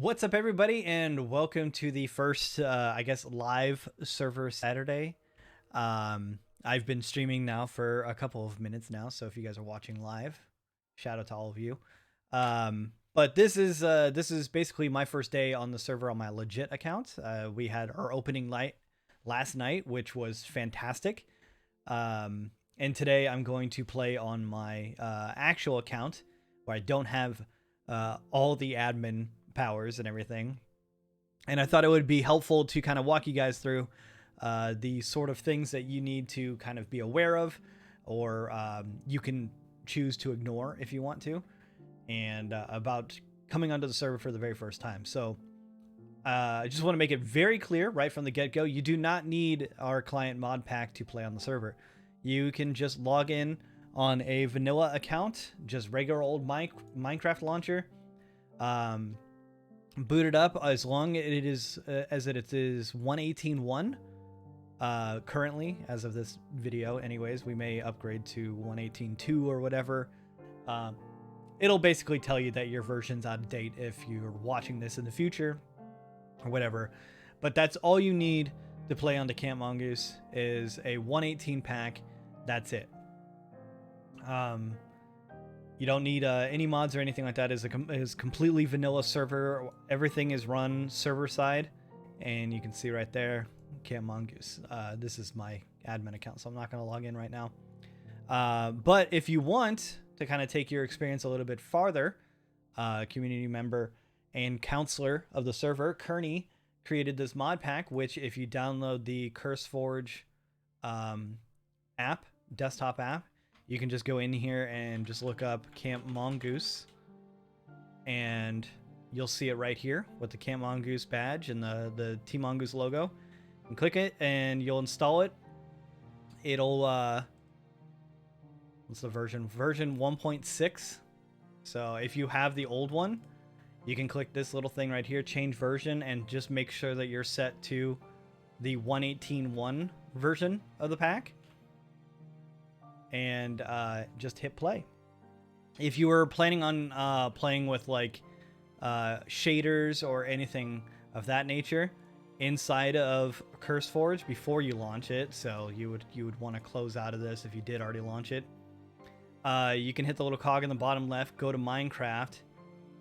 What's up, everybody, and welcome to the first, I guess, live server Saturday. I've been streaming now for a couple of minutes now, so if you guys are watching live, shout out to all of you. But this is basically my first day on the server on my legit account. We had our opening night last night, which was fantastic. And today I'm going to play on my actual account where I don't have all the admin powers and everything. And I thought it would be helpful to kind of walk you guys through the sort of things that you need to kind of be aware of, or you can choose to ignore if you want to, and about coming onto the server for the very first time. So I just want to make it very clear right from the get-go, you do not need our client mod pack to play on the server. You can just log in on a vanilla account, just regular old Minecraft launcher. Boot it up as long as it is 1.18.1 currently as of this video. Anyways, we may upgrade to 1.18.2 or whatever. It'll basically tell you that your version's out of date if you're watching this in the future or whatever. But that's all you need to play on the Camp Mongoose is a 1.18 pack. That's it. You don't need any mods or anything like that. It's a completely vanilla server. Everything is run server side, and you can see right there, Camp Mongoose. This is my admin account, so I'm not going to log in right now. But if you want to kind of take your experience a little bit farther, community member and counselor of the server, Kearney, created this mod pack, which if you download the CurseForge app, desktop app, you can just go in here and just look up Camp Mongoose, and you'll see it right here with the Camp Mongoose badge and the Team Mongoose logo. And click it, and you'll install it. It'll what's the version? Version 1.6. So if you have the old one, you can click this little thing right here, change version, and just make sure that you're set to the 1.18.1 version of the pack. And just hit play. If you were planning on playing with like shaders or anything of that nature inside of CurseForge before you launch it, so you would want to close out of this if you did already launch it. You can hit the little cog in the bottom left, go to Minecraft,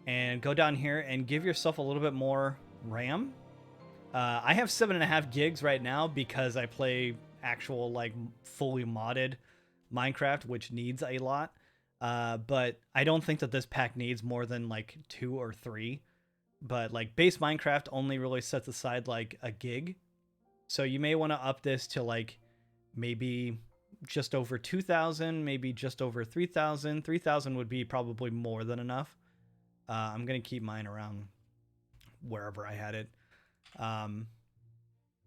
and go down here and give yourself a little bit more RAM. I have 7.5 gigs right now because I play actual like fully modded Minecraft, which needs a lot, but I don't think that this pack needs more than like 2 or 3. But like base Minecraft only really sets aside like a gig, so you may want to up this to like maybe just over 2,000, maybe just over 3,000. 3,000 would be probably more than enough. I'm gonna keep mine around wherever I had it.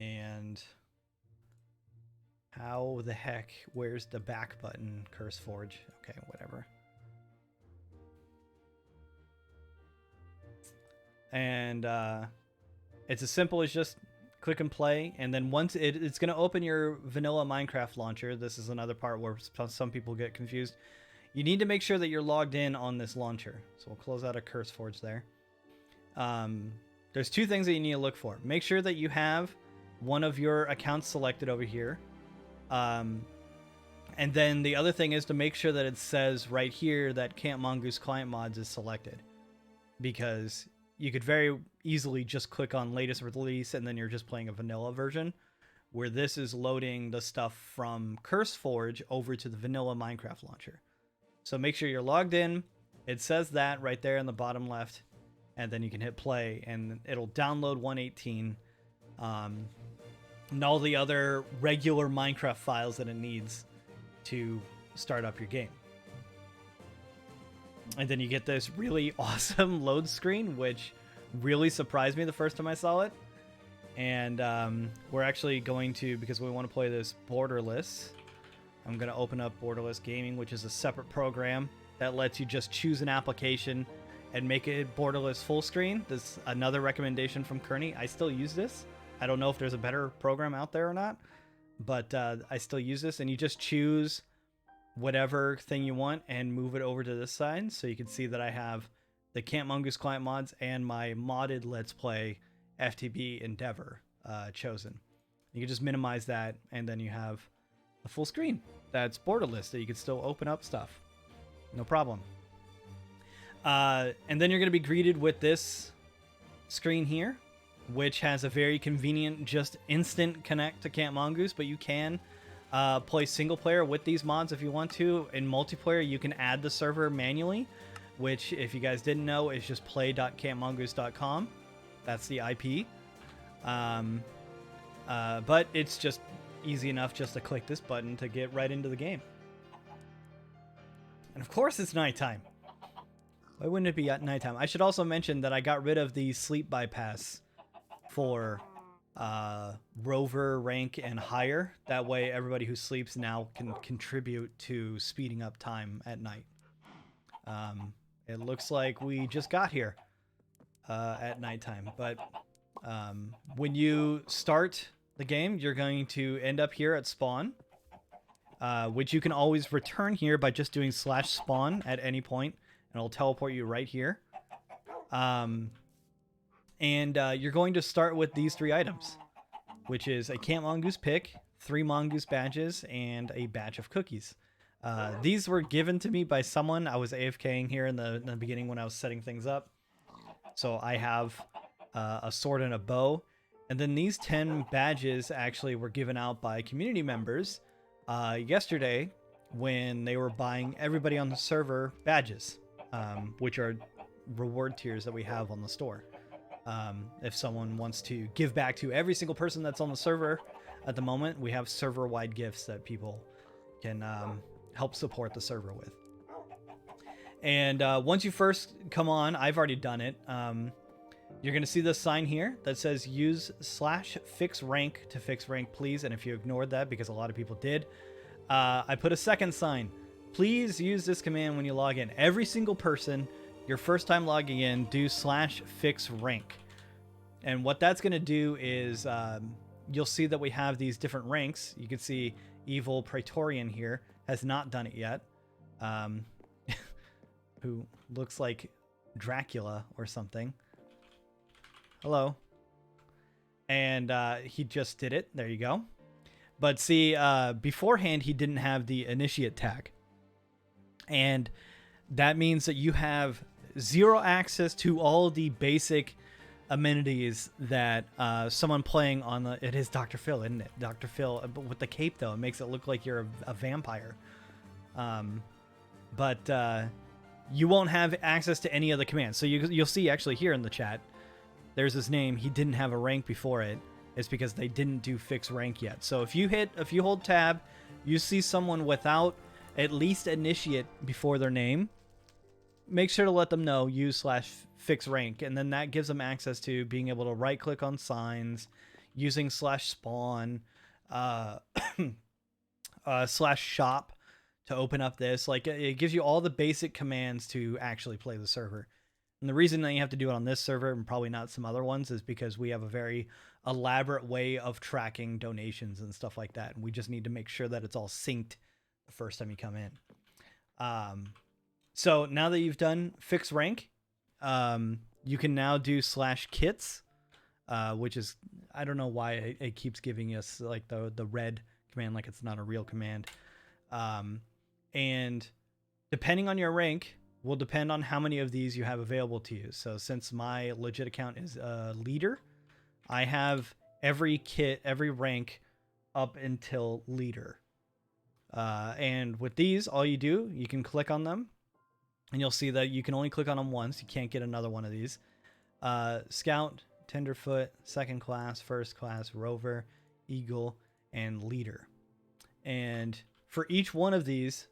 And how the heck, where's the back button, CurseForge? Okay, whatever. And it's as simple as just click and play, and then once it's going to open your vanilla Minecraft launcher. This is another part where some people get confused. You need to make sure that you're logged in on this launcher. So we'll close out of CurseForge there. There's 2 things that you need to look for. Make sure that you have one of your accounts selected over here. And then the other thing is to make sure that it says right here that Camp Mongoose Client Mods is selected, because you could very easily just click on latest release and then you're just playing a vanilla version, where this is loading the stuff from CurseForge over to the vanilla Minecraft launcher. So make sure you're logged in. It says that right there in the bottom left, and then you can hit play and it'll download 1.18. And all the other regular Minecraft files that it needs to start up your game. And then you get this really awesome load screen, which really surprised me the first time I saw it. And we're actually going to, because we want to play this borderless, I'm going to open up Borderless Gaming, which is a separate program that lets you just choose an application and make it borderless full screen. This is another recommendation from Kearney. I still use this. I don't know if there's a better program out there or not, but I still use this, and you just choose whatever thing you want and move it over to this side. So you can see that I have the Camp Mongoose client mods, and my modded Let's Play FTB Endeavor chosen. You can just minimize that, and then you have a full screen that's borderless that you can still open up stuff. No problem. And then you're going to be greeted with this screen here, which has a very convenient, just instant connect to Camp Mongoose, but you can play single player with these mods if you want to. In multiplayer, you can add the server manually, which, if you guys didn't know, is just play.campmongoose.com. That's the IP. But it's just easy enough just to click this button to get right into the game. And of course it's nighttime. Why wouldn't it be at nighttime? I should also mention that I got rid of the sleep bypass for Rover rank and higher. That way everybody who sleeps now can contribute to speeding up time at night. It looks like we just got here at nighttime, but when you start the game, you're going to end up here at spawn, which you can always return here by just doing /spawn at any point, and it'll teleport you right here. And you're going to start with these 3 items, which is a Camp Mongoose pick, 3 Mongoose badges, and a batch of cookies. These were given to me by someone. I was AFKing here in the beginning when I was setting things up. So I have a sword and a bow. And then these 10 badges actually were given out by community members yesterday when they were buying everybody on the server badges, which are reward tiers that we have on the store. If someone wants to give back to every single person that's on the server at the moment, we have server-wide gifts that people can help support the server with. And once you first come on, I've already done it. You're going to see this sign here that says use /fix rank to fix rank, please. And if you ignored that, because a lot of people did, I put a second sign. Please use this command when you log in. Every single person, your first time logging in, do /fix rank. And what that's going to do is you'll see that we have these different ranks. You can see Evil Praetorian here has not done it yet. Who looks like Dracula or something. Hello. And he just did it. There you go. But see, beforehand, he didn't have the initiate tag. And that means that you have 0 access to all the basic amenities that someone playing on the... It is Dr. Phil, isn't it? Dr. Phil, but with the cape, though. It makes it look like you're a vampire. But you won't have access to any of the commands. So you'll see actually here in the chat, there's his name. He didn't have a rank before it. It's because they didn't do fix rank yet. So if you hold tab, you see someone without at least initiate before their name, make sure to let them know use /fix rank, and then that gives them access to being able to right click on signs, using /spawn, /shop to open up this. Like, it gives you all the basic commands to actually play the server. And the reason that you have to do it on this server and probably not some other ones is because we have a very elaborate way of tracking donations and stuff like that. And we just need to make sure that it's all synced the first time you come in. So now that you've done fix rank, you can now do /kits, which is, I don't know why it keeps giving us like the red command, like it's not a real command. And depending on your rank will depend on how many of these you have available to you. So since my legit account is leader, I have every rank up until leader. And with these, all you do, you can click on them and you'll see that you can only click on them once. You can't get another one of these. Scout, Tenderfoot, second class, first class, Rover, Eagle, and Leader. And for each one of these,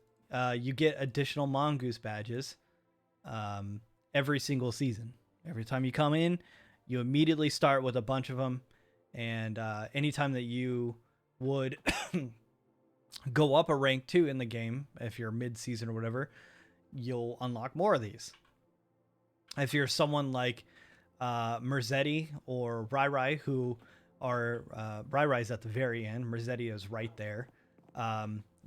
you get additional Mongoose badges every single season. Every time you come in, you immediately start with a bunch of them. And anytime that you would go up a rank too in the game, if you're mid-season or whatever, you'll unlock more of these. If you're someone like Merzetti or Rai, who are Rai's at the very end, Merzetti is right there,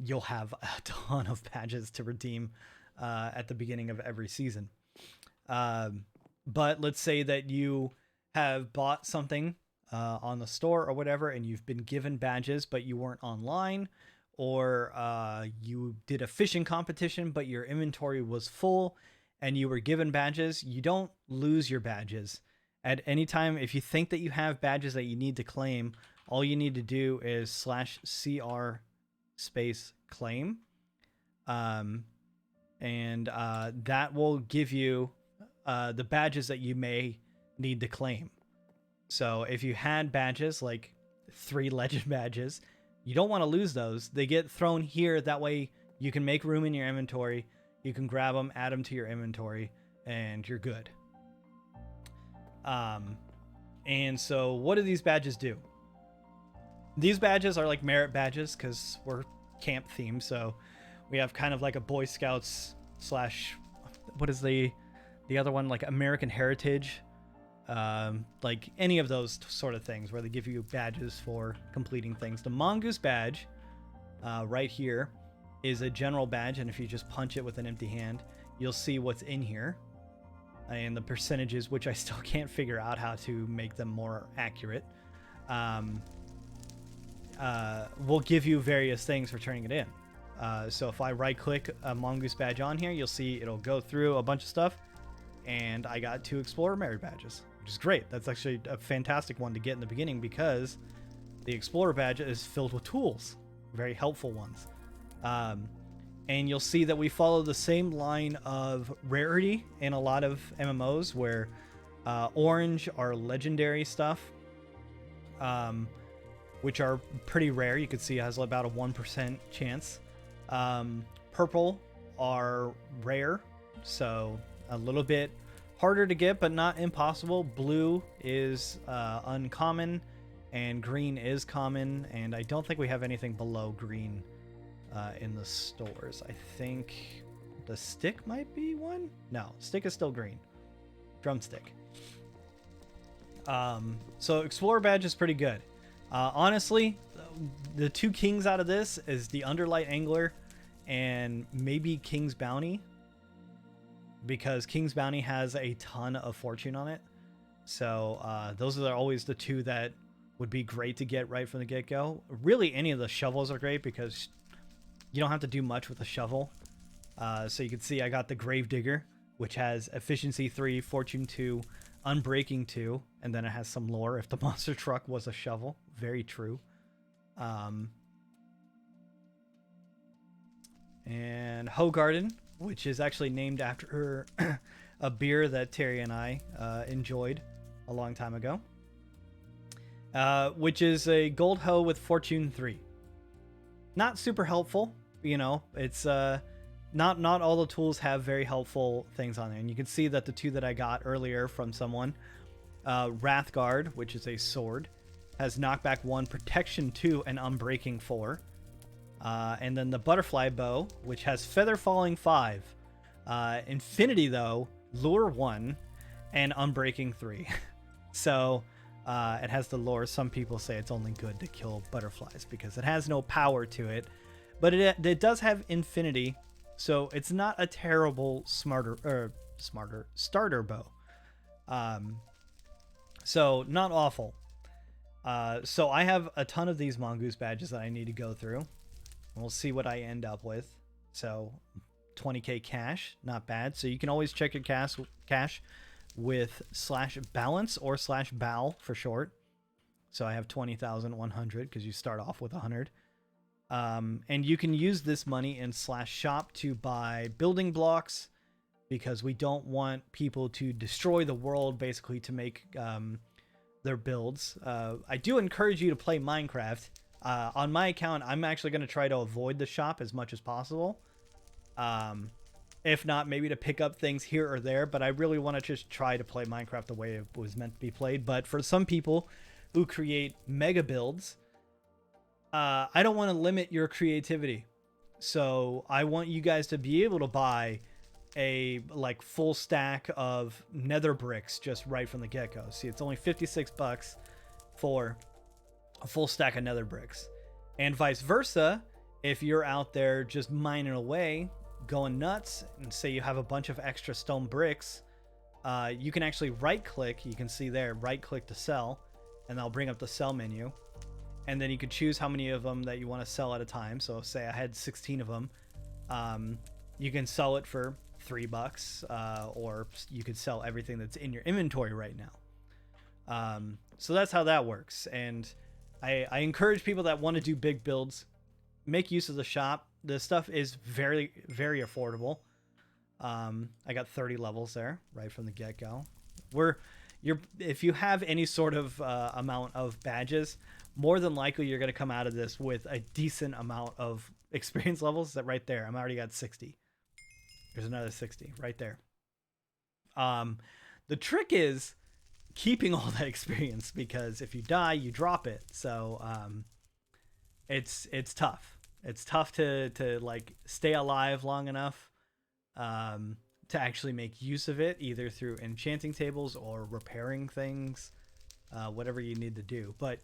you'll have a ton of badges to redeem at the beginning of every season. But let's say that you have bought something on the store or whatever, and you've been given badges, but you weren't online, or you did a fishing competition, but your inventory was full and you were given badges. You don't lose your badges. At any time, if you think that you have badges that you need to claim, all you need to do is /CR space claim. And that will give you the badges that you may need to claim. So if you had badges, like 3 legend badges, you don't want to lose those. They get thrown here. That way you can make room in your inventory. You can grab them, add them to your inventory, and you're good. And so what do these badges do? These badges are like merit badges because we're camp themed. So we have kind of like a Boy Scouts / what is the other one? Like American Heritage. Like any of those sort of things where they give you badges for completing things. The Mongoose badge right here is a general badge, and if you just punch it with an empty hand, you'll see what's in here and the percentages, which I still can't figure out how to make them more accurate. Will give you various things for turning it in. So if I right click a Mongoose badge on here, you'll see it'll go through a bunch of stuff, and I got 2 Explorer Merit badges, which is great. That's actually a fantastic one to get in the beginning because the Explorer badge is filled with tools, very helpful ones. And you'll see that we follow the same line of rarity in a lot of MMOs where orange are legendary stuff, which are pretty rare. You can see it has about a 1% chance. Purple are rare, so a little bit harder to get, but not impossible. Blue is uncommon, and green is common, and I don't think we have anything below green in the stores. I think the stick might be one. No, stick is still green. Drumstick. So Explorer badge is pretty good. Honestly, the 2 kings out of this is the Underlight Angler and maybe King's Bounty, because King's Bounty has a ton of fortune on it. So those are always the 2 that would be great to get right from the get-go. Really, any of the shovels are great because you don't have to do much with a shovel. So you can see I got the Gravedigger, which has efficiency 3, fortune 2, unbreaking 2, and then it has some lore if the monster truck was a shovel. Very true. And Hogarden, which is actually named after a beer that Terry and I enjoyed a long time ago, which is a gold hoe with fortune 3. Not super helpful, you know. It's not all the tools have very helpful things on there, and you can see that the 2 that I got earlier from someone, Wrathguard, which is a sword, has knockback 1, protection 2, and unbreaking 4. And then the butterfly bow, which has feather falling 5, infinity though, lure 1, and unbreaking 3. So it has the lore. Some people say it's only good to kill butterflies because it has no power to it, but it does have infinity, so it's not a terrible smarter starter bow. So not awful. So I have a ton of these Mongoose badges that I need to go through. We'll see what I end up with. So 20k cash, not bad. So you can always check your cash with /balance or /bal for short. So I have 20,100 because you start off with 100. And you can use this money in /shop to buy building blocks, because we don't want people to destroy the world basically to make their builds. I do encourage you to play Minecraft. On my account, I'm actually going to try to avoid the shop as much as possible. If not, maybe to pick up things here or there, but I really want to just try to play Minecraft the way it was meant to be played. But for some people who create mega builds, I don't want to limit your creativity. So I want you guys to be able to buy a full stack of nether bricks just right from the get-go. See, it's only 56 bucks for a full stack of nether bricks. And vice versa, if you're out there just mining away, going nuts, and say you have a bunch of extra stone bricks, you can actually right click. You can see there, right click to sell, and that'll bring up the sell menu. And then you can choose how many of them that you want to sell at a time. So say I had 16 of them. You can sell it for $3, or you could sell everything that's in your inventory right now. So that's how that works. And I encourage people that want to do big builds, make use of the shop. The stuff is very, very affordable. I got 30 levels there right from the get-go. If you have any sort of amount of badges, more than likely you're going to come out of this with a decent amount of experience levels. That right there, I'm already got 60. There's another 60 right there. The trick is keeping all that experience, because if you die, you drop it. So it's tough. It's tough to like stay alive long enough to actually make use of it, either through enchanting tables or repairing things, whatever you need to do. But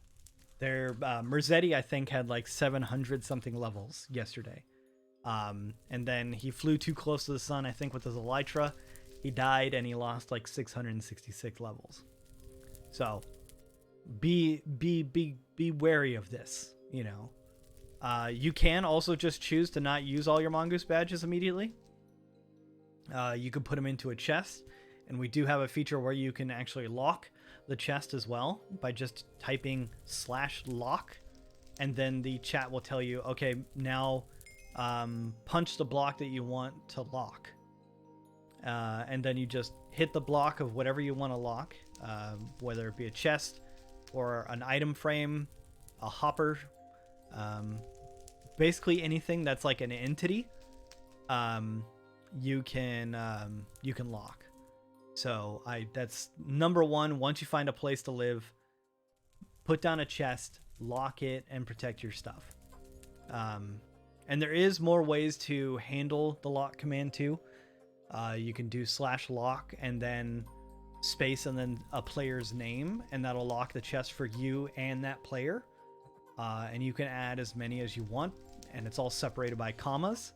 their Merzetti, I think, had like 700 something levels yesterday. And then he flew too close to the sun, I think, with his Elytra. He died and he lost like 666 levels. So be wary of this, you know. You can also just choose to not use all your Mongoose badges immediately. You can put them into a chest, and we do have a feature where you can actually lock the chest as well by just typing /lock, and then the chat will tell you, okay, now punch the block that you want to lock, and then you just hit the block of whatever you want to lock, whether it be a chest or an item frame, a hopper, basically anything that's like an entity. You can lock. So that's number one. Once you find a place to live, put down a chest, lock it, and protect your stuff. And there is more ways to handle the lock command too. You can do /lock and then space and then a player's name, and that'll lock the chest for you and that player. And you can add as many as you want, and it's all separated by commas.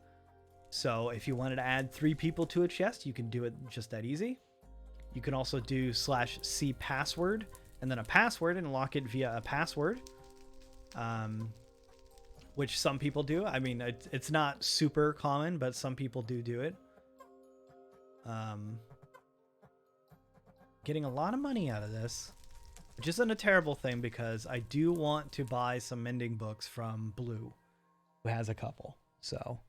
So if you wanted to add 3 people to a chest, you can do it just that easy. You can also do /c password and then a password and lock it via a password, which some people do. I mean, it's not super common, but some people do it. Getting a lot of money out of this, which isn't a terrible thing, because I do want to buy some mending books from Blue, who has a couple. So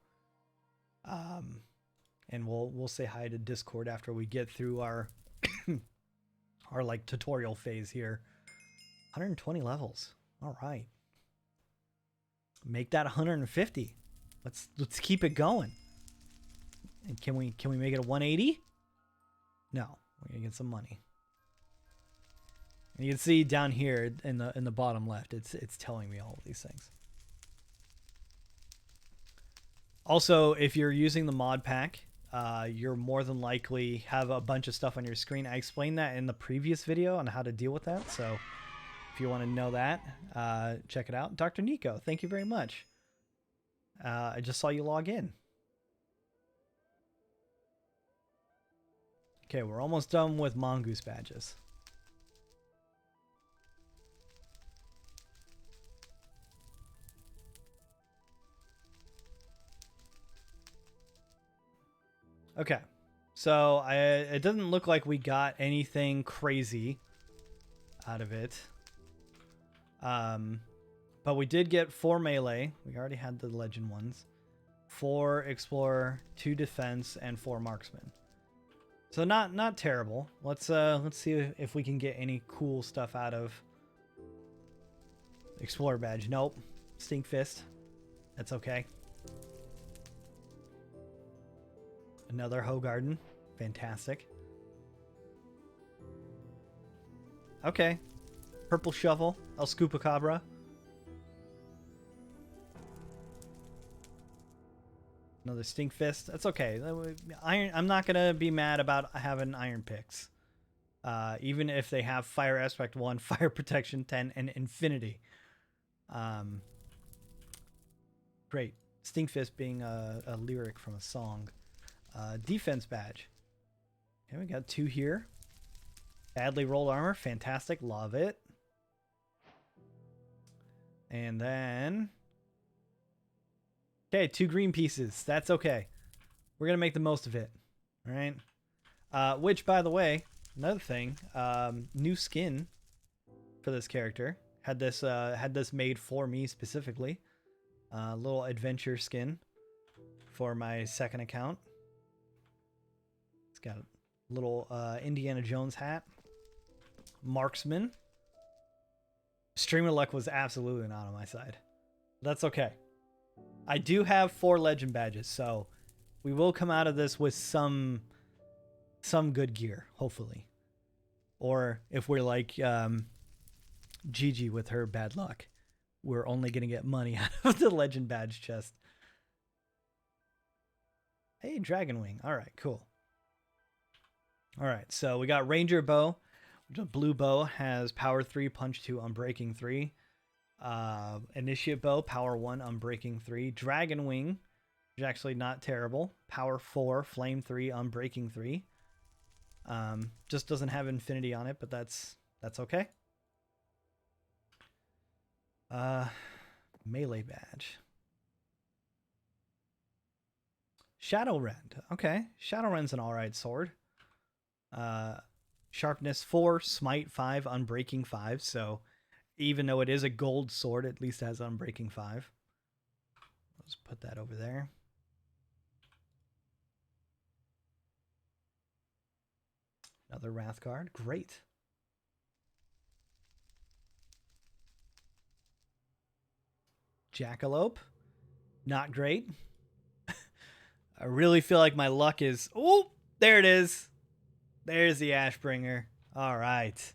and we'll say hi to Discord after we get through our our like tutorial phase here. 120 levels. All right. Make that 150. Let's keep it going. And can we make it a 180? No, we're gonna get some money. And you can see down here in the bottom left, it's telling me all of these things. Also, if you're using the mod pack, you're more than likely have a bunch of stuff on your screen. I explained that in the previous video on how to deal with that. So if you want to know that, check it out. Dr. Nico, thank you very much. I just saw you log in. Okay, we're almost done with Mongoose badges. Okay, so it doesn't look like we got anything crazy out of it. But we did get 4 melee. We already had the legend ones. 4 explorer, 2 defense, and 4 marksman. So not terrible. Let's see if we can get any cool stuff out of explorer badge. Nope. Stink fist. That's okay. Another Hogarden. Fantastic. Okay. Purple shovel. El Scupacabra. Another stink fist. That's okay. Iron. I'm not gonna be mad about having iron picks, even if they have fire aspect 1, fire protection 10, and infinity. Great. Stink fist being a lyric from a song. Defense badge. Okay, we got 2 here. Badly rolled armor. Fantastic. Love it. And then... Okay, 2 green pieces. That's okay. We're going to make the most of it. All right. Which, by the way, another thing, new skin for this character. Had this made for me specifically. Little adventure skin for my second account. It's got a little Indiana Jones hat. Marksman. Streamer luck was absolutely not on my side. That's okay. I do have 4 legend badges, so we will come out of this with some good gear, hopefully. Or if we're like Gigi with her bad luck, we're only going to get money out of the legend badge chest. Hey, Dragon Wing. All right, cool. All right, so we got Ranger Bow. The blue bow has power 3, punch 2, unbreaking 3. Initiate bow, power 1, unbreaking 3. Dragon Wing, which is actually not terrible. Power 4, flame 3, unbreaking 3. Just doesn't have infinity on it, but that's okay. Melee badge. Shadow Rend. Okay, Shadow Rend's an alright sword. Sharpness 4, smite 5, unbreaking 5. So even though it is a gold sword, at least it has unbreaking 5. Let's put that over there. Another Wrath Guard. Great. Jackalope. Not great. I really feel like my luck is... Oh, there it is. There's the Ashbringer. All right.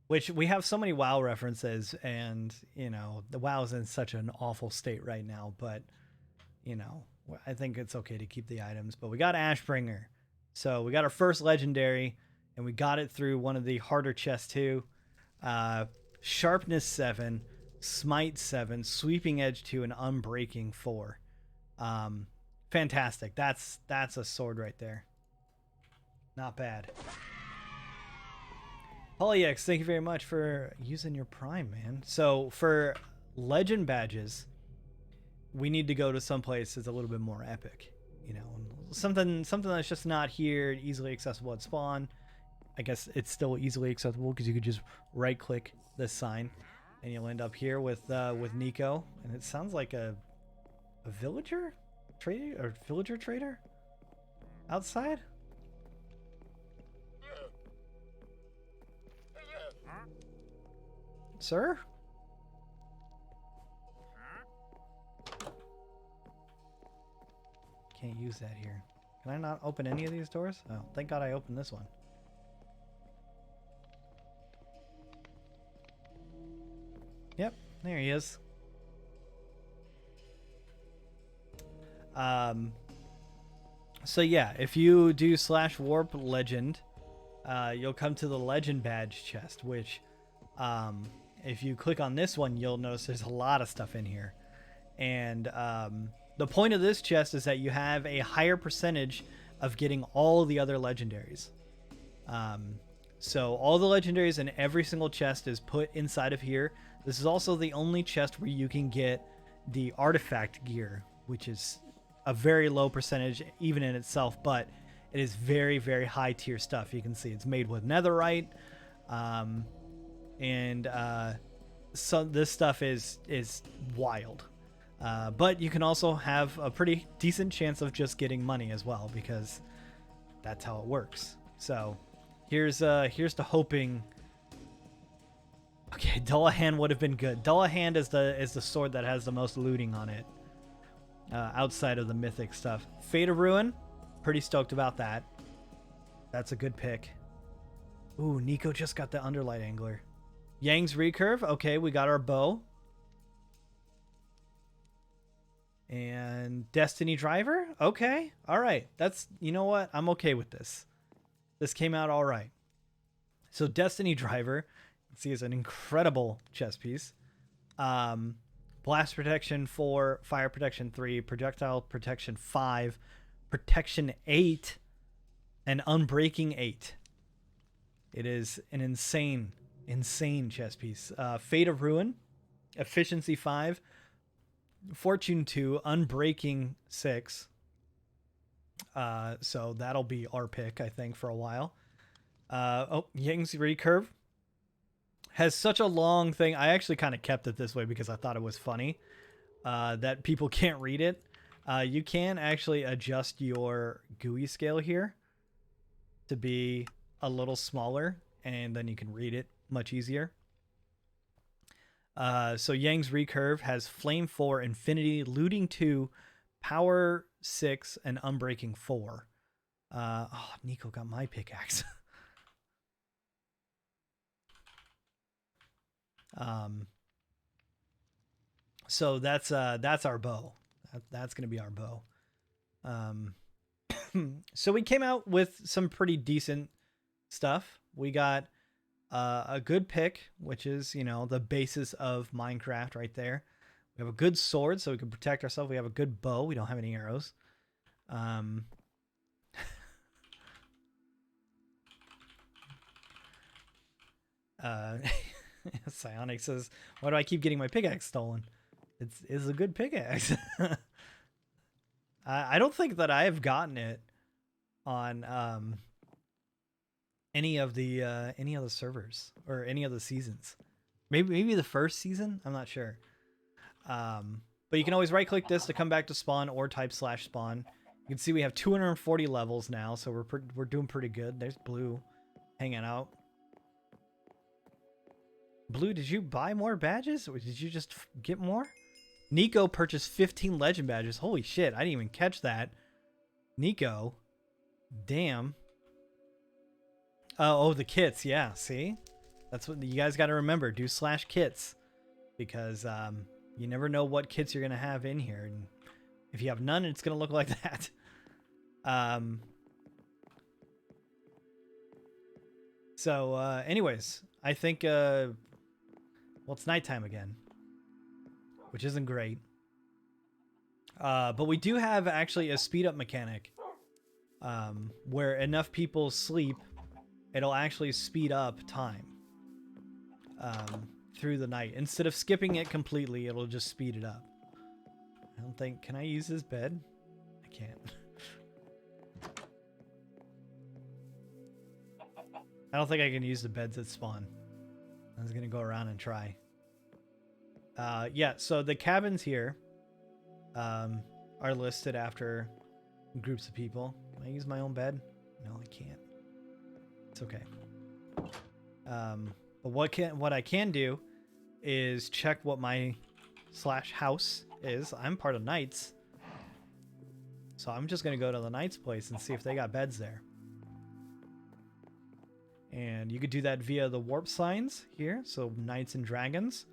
Which we have so many WoW references, and, you know, the WoW's in such an awful state right now, but, you know, I think it's okay to keep the items. But we got Ashbringer. So we got our first legendary, and we got it through one of the harder chests too. Sharpness 7, Smite 7, Sweeping Edge 2, and Unbreaking 4. Fantastic. That's a sword right there. Not bad. Polyex, thank you very much for using your Prime, man. So for legend badges, we need to go to some place that's a little bit more epic. You know, something that's just not here, easily accessible at spawn. I guess it's still easily accessible because you could just right-click this sign, and you'll end up here with Nico. And it sounds like a villager trader or villager trader outside. Sir? Can't use that here. Can I not open any of these doors? Oh, thank God I opened this one. Yep, there he is. So yeah, if you do /warp legend, you'll come to the legend badge chest, which if you click on this one, you'll notice there's a lot of stuff in here. And the point of this chest is that you have a higher percentage of getting all the other legendaries. So all the legendaries in every single chest is put inside of here. This is also the only chest where you can get the artifact gear, which is a very low percentage even in itself, but it is very, very high tier stuff. You can see it's made with netherite. So this stuff is wild. But you can also have a pretty decent chance of just getting money as well, because that's how it works. So here's to hoping. Okay, Dullahan would have been good. Dullahan is the sword that has the most looting on it, outside of the mythic stuff. Fate of Ruin, pretty stoked about that. That's a good pick. Ooh, Nico just got the Underlight Angler. Yang's Recurve. Okay, we got our bow. And Destiny Driver. Okay, all right. That's, you know what? I'm okay with this. This came out all right. So Destiny Driver, you can see, is an incredible chess piece. Blast Protection 4, Fire Protection 3, Projectile Protection 5, Protection 8. and Unbreaking 8. It is an insane chess piece. Fate of Ruin, Efficiency 5, Fortune 2, Unbreaking 6. So that'll be our pick, I think, for a while. Yang's Recurve has such a long thing. I actually kind of kept it this way because I thought it was funny that people can't read it. You can actually adjust your GUI scale here to be a little smaller, and then you can read it much easier. So Yang's Recurve has Flame 4, Infinity, Looting 2, Power 6, and Unbreaking 4. Nico got my pickaxe. So that's our bow. That's gonna be our bow. So we came out with some pretty decent stuff. We got a good pick, which is, you know, the basis of Minecraft right there. We have a good sword, so we can protect ourselves. We have a good bow. We don't have any arrows. Psionic says, "Why do I keep getting my pickaxe stolen? It's a good pickaxe." I don't think that I have gotten it on any of the servers or any of the seasons. Maybe the first season. I'm not sure. But you can always right click this to come back to spawn or type /spawn. You can see we have 240 levels now, so we're doing pretty good. There's Blue hanging out. Blue, did you buy more badges or did you just get more? Nico purchased 15 legend badges. Holy shit, I didn't even catch that. Nico. Damn. Oh, the kits. Yeah, see? That's what you guys got to remember. Do /kits. Because you never know what kits you're going to have in here. And if you have none, it's going to look like that. Anyways, I think... well, it's nighttime again. Which isn't great. But we do have actually a speed up mechanic. Where enough people sleep, it'll actually speed up time. Through the night. Instead of skipping it completely, it'll just speed it up. I don't think... Can I use this bed? I can't. I don't think I can use the beds that spawn. I was gonna go around and try. Yeah, so the cabins here are listed after groups of people. Can I use my own bed? No, I can't. It's okay. But what I can do is check what my /house is. I'm part of Knights. So I'm just going to go to the Knights place and see if they got beds there. And you could do that via the warp signs here. So Knights and Dragons.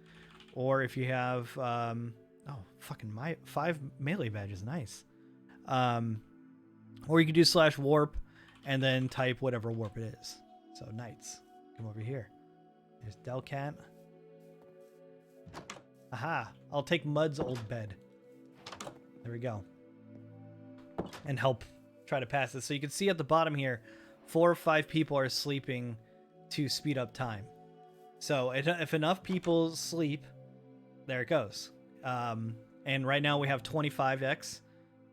Or if you have... oh, fucking 5 melee badges. Nice. Or you could do /warp and then type whatever warp it is. So Knights. Come over here. There's Delcat. Aha! I'll take Mud's old bed. There we go. And help try to pass this. So you can see at the bottom here, 4 or 5 people are sleeping to speed up time. So if enough people sleep, there it goes. And right now we have 25x.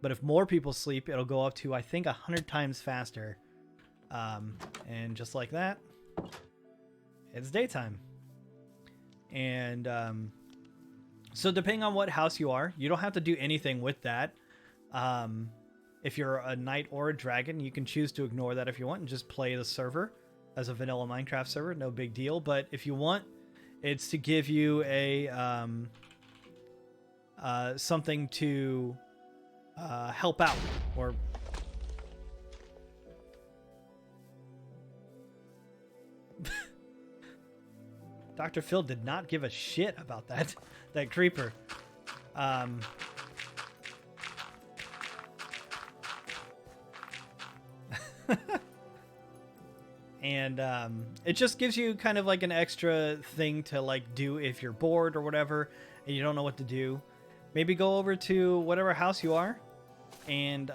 But if more people sleep, it'll go up to, I think, 100 times faster. And just like that, it's daytime. And so depending on what house you are, you don't have to do anything with that. If you're a knight or a dragon, you can choose to ignore that if you want and just play the server as a vanilla Minecraft server. No big deal. But if you want, it's to give you a something to help out or... Dr. Phil did not give a shit about that creeper. And it just gives you kind of like an extra thing to like do if you're bored or whatever and you don't know what to do. Maybe go over to whatever house you are and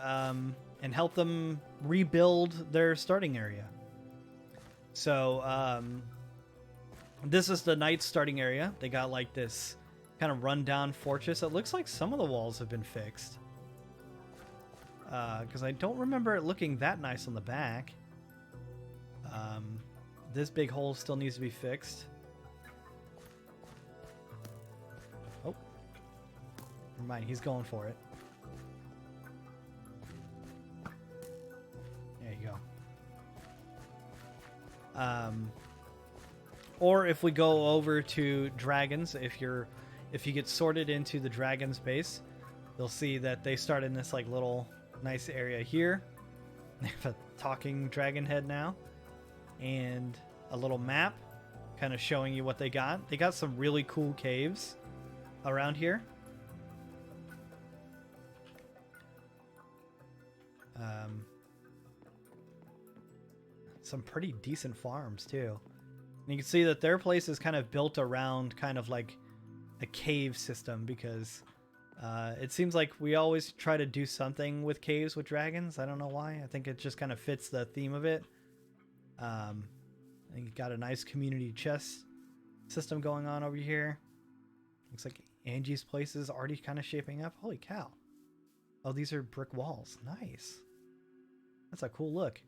and help them rebuild their starting area. So this is the knight's starting area. They got like this kind of rundown fortress. It looks like some of the walls have been fixed. Because I don't remember it looking that nice on the back. This big hole still needs to be fixed. Oh. Never mind, he's going for it. There you go. Or if we go over to dragons, if you get sorted into the dragon's base, you'll see that they start in this like little nice area here. They have a talking dragon head now, and a little map kind of showing you what they got. They got some really cool caves around here. Some pretty decent farms too. And you can see that their place is kind of built around kind of like a cave system, because it seems like we always try to do something with caves with dragons. I don't know why. I think it just kind of fits the theme of it. I think you got a nice community chest system going on over here. Looks like Angie's place is already kind of shaping up. Holy cow. Oh, these are brick walls. Nice. That's a cool look.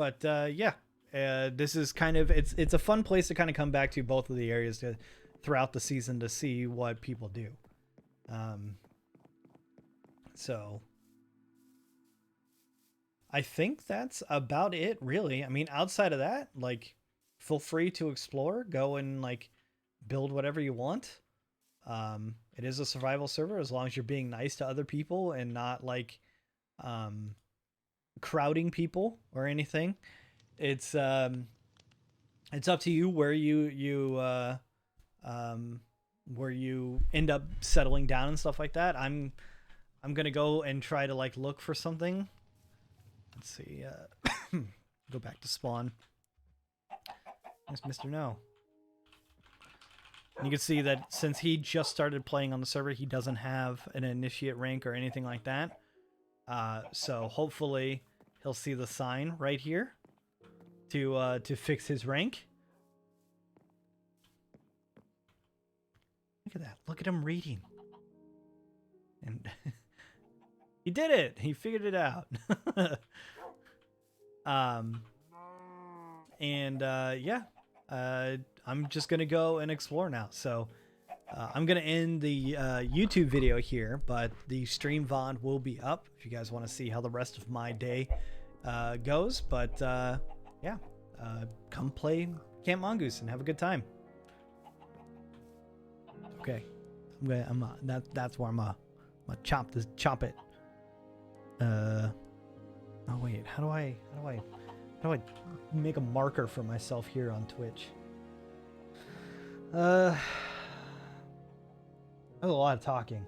Yeah, this is kind of, it's a fun place to kind of come back to both of the areas throughout the season to see what people do. So I think that's about it, really. I mean, outside of that, like, feel free to explore, go and like build whatever you want. It is a survival server, as long as you're being nice to other people and not like crowding people or anything. It's up to you where you end up settling down and stuff like that. I'm gonna go and try to like look for something. Let's see. Go back to spawn. There's Mr. No. And you can see that since he just started playing on the server, he doesn't have an initiate rank or anything like that. So hopefully he'll see the sign right here to fix his rank. Look at that. Look at him reading. And he did it. He figured it out. Yeah. I'm just going to go and explore now. So I'm going to end the YouTube video here, but the stream VOD will be up if you guys want to see how the rest of my day goes. But yeah, come play Camp Mongoose and have a good time. Okay, that's where I'm gonna chop it. Oh wait, how do I make a marker for myself here on Twitch? That's a lot of talking.